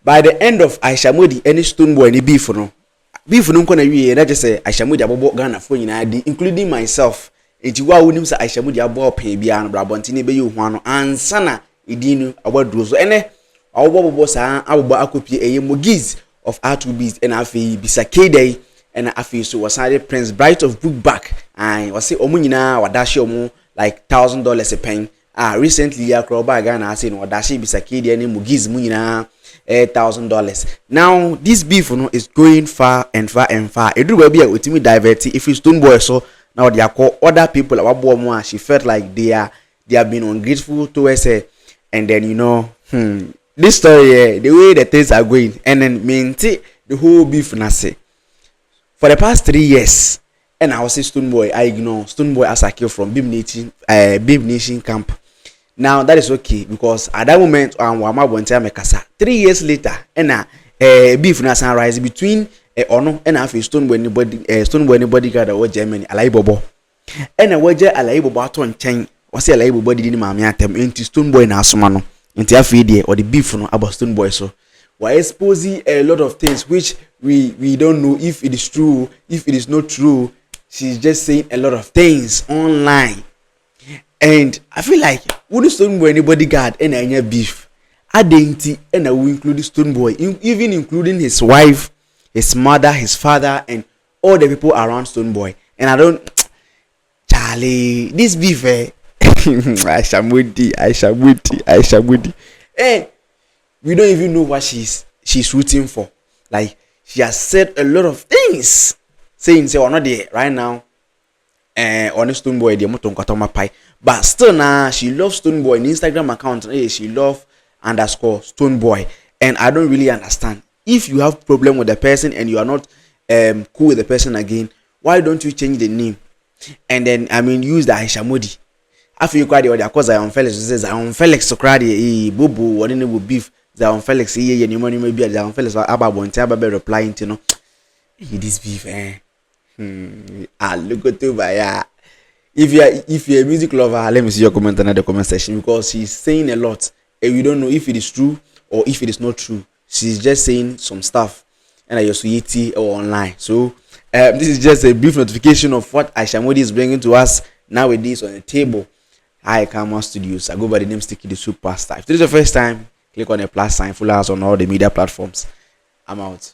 By the end of Aisha Modi, any stone boy, any beef no gonna be that just say Aisha Modi abo Ghana for including myself. Enti wa wonim say Aisha Modi abo pay bia no brabontini be you ho no ansana idinu abodro so ene awobobo sa abobo akopie eye Mugeez of R2Bs and afi Bisa Kdei and afi so wasade Prince Bright of Bookback and was say omo nyina wadashi omo like $1,000 a pen. Recently akroba Ghana I say no wadashi Bisa Kdei and Mugeez mu nyina $1,000. Now this beef is going far and far and far. It do be a ultimate diverty if you stone boy so now they are call other people about she felt like they have been ungrateful towards her, and then this story the way the things are going and then maintain the whole beef say for the past 3 years. And I was say stone boy I ignore stone boy as I kill from Beam Nation camp. Now that is okay because at that moment wama bontia mekasa 3 years later and beef na san rise between ono and afi stone boy anybody guard or Germany Alai Bobo and waje Alai Bobo ato nchen was say Alai Bobo di maame atem enti stone boy na asoma no enti afi die or the beef no about stone boy so we exposing a lot of things which we don't know if it is true, if it is not true. She's just saying a lot of things online. And I feel like wouldn't stone boy anybody guard and any beef identity and I will include stone boy even including his wife, his mother, his father, and all the people around stone boy. And I don't Charlie this beef Aisha Modi and we don't even know what she's rooting for. Like she has said a lot of things saying say we're not there right now on stone boy the moton kwatoma pai. But still now she loves stone boy in Instagram account. She love _stone boy, and I don't really understand. If you have problem with the person and you are not cool with the person again, why don't you change the name and then use the Aisha Modi? After you cry the cause Zion Felix says Zion Felix so cry the bubu what in the beef Zion Felix ye any money maybe Zion Felix about replying to this beef look at you by if you're a music lover, let me see your comment in the comment section because she's saying a lot and we don't know if it is true or if it is not true. She's just saying some stuff and you're sweetie or online. So this is just a brief notification of what Aisha Modi is bringing to us nowadays on the table. Hi, Kama Studios. I go by the name Sticky the Superstar. If this is the first time, click on the plus sign, follow us on all the media platforms. I'm out.